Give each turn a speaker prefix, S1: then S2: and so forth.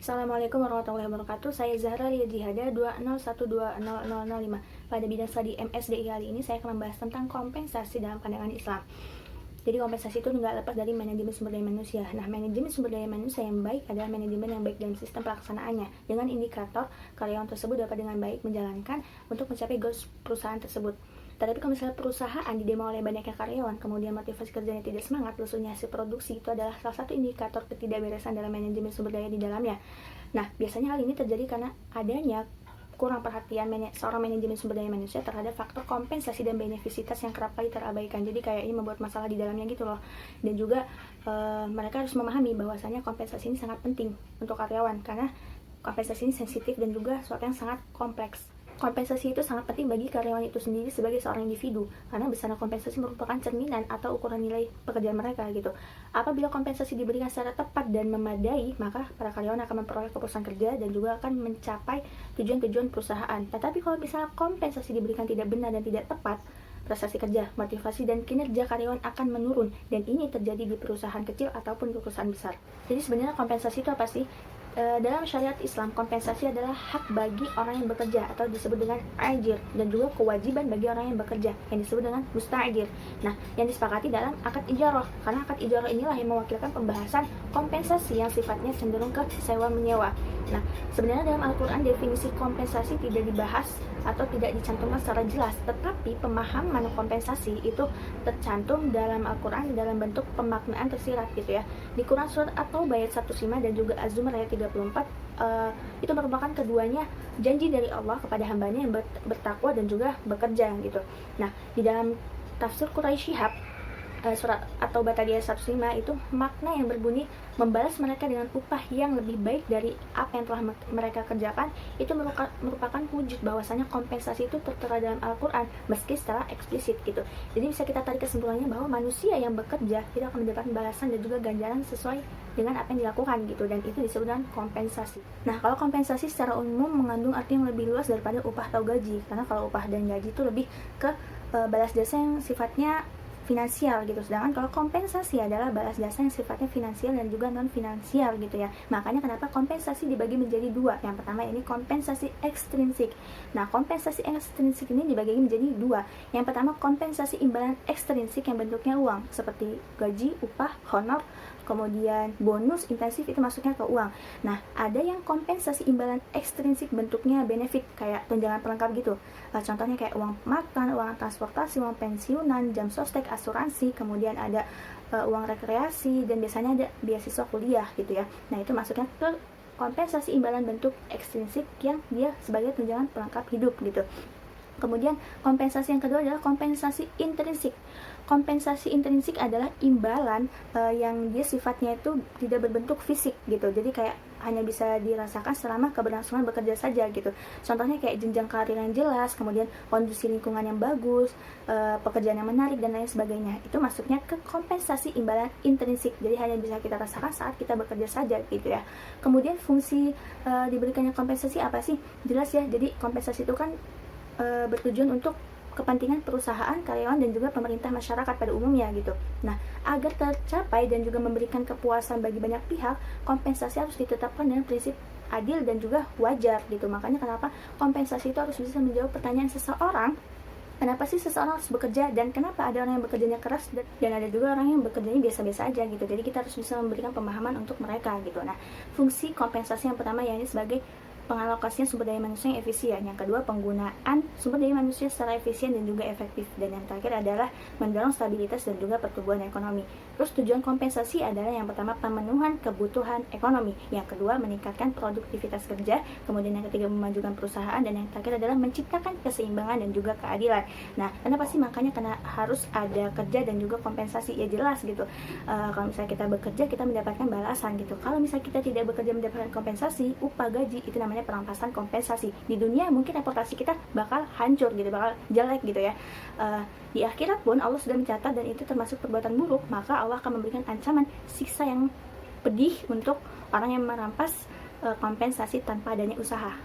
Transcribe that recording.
S1: Assalamualaikum warahmatullahi wabarakatuh. Saya Zahra Liadjihada 201200005. Pada bidang studi MSDI kali ini saya akan membahas tentang kompensasi dalam pandangan Islam. Jadi kompensasi itu nggak lepas dari manajemen sumber daya manusia. Nah, manajemen sumber daya manusia yang baik adalah manajemen yang baik dalam sistem pelaksanaannya. Dengan indikator karyawan tersebut dapat dengan baik menjalankan untuk mencapai goals perusahaan tersebut. Tetapi kalau misalnya perusahaan didemo oleh banyaknya karyawan, kemudian motivasi kerjanya tidak semangat, lesunya hasil produksi, itu adalah salah satu indikator ketidakberesan dalam manajemen sumber daya di dalamnya. Nah, biasanya hal ini terjadi karena adanya kurang perhatian seorang manajemen sumber daya manusia terhadap faktor kompensasi dan benefisitas yang kerap kali terabaikan. Jadi kayak ini membuat masalah di dalamnya gitu loh. Dan juga mereka harus memahami bahwasanya kompensasi ini sangat penting untuk karyawan karena kompensasi ini sensitif dan juga suatu yang sangat kompleks. Kompensasi itu sangat penting bagi karyawan itu sendiri sebagai seorang individu, karena besarnya kompensasi merupakan cerminan atau ukuran nilai pekerjaan mereka gitu. Apabila kompensasi diberikan secara tepat dan memadai, maka para karyawan akan memperoleh kepuasan kerja dan juga akan mencapai tujuan-tujuan perusahaan. Tetapi kalau misalnya kompensasi diberikan tidak benar dan tidak tepat, prestasi kerja, motivasi, dan kinerja karyawan akan menurun, dan ini terjadi di perusahaan kecil ataupun di perusahaan besar. Jadi sebenarnya kompensasi itu apa sih? Dalam syariat Islam, kompensasi adalah hak bagi orang yang bekerja atau disebut dengan ajir, dan juga kewajiban bagi orang yang bekerja yang disebut dengan musta'jir. Nah, yang disepakati dalam akad ijarah, karena akad ijarah inilah yang mewakilkan pembahasan kompensasi yang sifatnya cenderung ke sewa menyewa. Nah, sebenarnya dalam Al-Quran definisi kompensasi tidak dibahas atau tidak dicantumkan secara jelas, tetapi pemahaman kompensasi itu tercantum dalam Al-Quran dalam bentuk pemaknaan tersirat gitu ya. Di Quran surat At-Taubah ayat 105 dan juga Az-Zumar ayat 34, itu merupakan keduanya janji dari Allah kepada hambanya yang bertakwa dan juga bekerja gitu. Nah, di dalam tafsir Quraisy Shihab surat At-Taubah tadi ayat 105 itu makna yang berbunyi membalas mereka dengan upah yang lebih baik dari apa yang telah mereka kerjakan, itu merupakan wujud bahwasanya kompensasi itu tertera dalam Al-Quran meski secara eksplisit gitu. Jadi bisa kita tarik kesimpulannya bahwa manusia yang bekerja tidak akan mendapatkan balasan dan juga ganjaran sesuai dengan apa yang dilakukan gitu, dan itu disebut dengan kompensasi. Nah, kalau kompensasi secara umum mengandung arti yang lebih luas daripada upah atau gaji, karena kalau upah dan gaji itu lebih ke balas jasa yang sifatnya finansial gitu, sedangkan kalau kompensasi adalah balas jasa yang sifatnya finansial dan juga non finansial gitu ya. Makanya kenapa kompensasi dibagi menjadi dua. Yang pertama ini kompensasi ekstrinsik. Nah, kompensasi ekstrinsik ini dibagi menjadi dua. Yang pertama kompensasi imbalan ekstrinsik yang bentuknya uang seperti gaji, upah, honor, kemudian bonus intensif, itu masuknya ke uang. Nah, ada yang kompensasi imbalan ekstrinsik bentuknya benefit kayak tunjangan pelengkap gitu. Contohnya kayak uang makan, uang transportasi, uang pensiunan, jam sostek, asuransi, kemudian ada uang rekreasi, dan biasanya ada beasiswa kuliah gitu ya. Nah, itu masuknya ke kompensasi imbalan bentuk ekstrinsik yang dia sebagai tunjangan pelengkap hidup gitu. Kemudian kompensasi yang kedua adalah kompensasi intrinsik. Kompensasi intrinsik adalah imbalan yang dia sifatnya itu tidak berbentuk fisik gitu. Jadi kayak hanya bisa dirasakan selama keberlangsungan bekerja saja gitu. Contohnya kayak jenjang karir yang jelas, kemudian kondisi lingkungan yang bagus, pekerjaan yang menarik, dan lain sebagainya. Itu masuknya ke kompensasi imbalan intrinsik. Jadi hanya bisa kita rasakan saat kita bekerja saja gitu ya. Kemudian fungsi diberikannya kompensasi apa sih? Jelas ya. Jadi kompensasi itu kan bertujuan untuk kepentingan perusahaan, karyawan, dan juga pemerintah masyarakat pada umumnya gitu. Nah, agar tercapai dan juga memberikan kepuasan bagi banyak pihak, kompensasi harus ditetapkan dengan prinsip adil dan juga wajar gitu. Makanya kenapa kompensasi itu harus bisa menjawab pertanyaan seseorang, kenapa sih seseorang harus bekerja, dan kenapa ada orang yang bekerjanya keras dan ada juga orang yang bekerjanya biasa-biasa aja gitu. Jadi kita harus bisa memberikan pemahaman untuk mereka gitu. Nah, fungsi kompensasi yang pertama yakni sebagai pengalokasian sumber daya manusia yang efisien. Yang kedua, penggunaan sumber daya manusia secara efisien dan juga efektif. Dan yang terakhir adalah mendorong stabilitas dan juga pertumbuhan ekonomi. Terus tujuan kompensasi adalah yang pertama pemenuhan kebutuhan ekonomi, yang kedua meningkatkan produktivitas kerja, kemudian yang ketiga memajukan perusahaan, dan yang terakhir adalah menciptakan keseimbangan dan juga keadilan. Nah, kenapa sih? Makanya karena harus ada kerja dan juga kompensasi. Ya jelas gitu. Kalau misalnya kita bekerja, kita mendapatkan balasan gitu. Kalau misalnya kita tidak bekerja mendapatkan kompensasi, upah, gaji, itu namanya perampasan kompensasi. Di dunia mungkin reputasi kita bakal hancur gitu, bakal jelek gitu ya. Di akhirat pun Allah sudah mencatat dan itu termasuk perbuatan buruk, maka Allah akan memberikan ancaman siksa yang pedih untuk orang yang merampas kompensasi tanpa adanya usaha.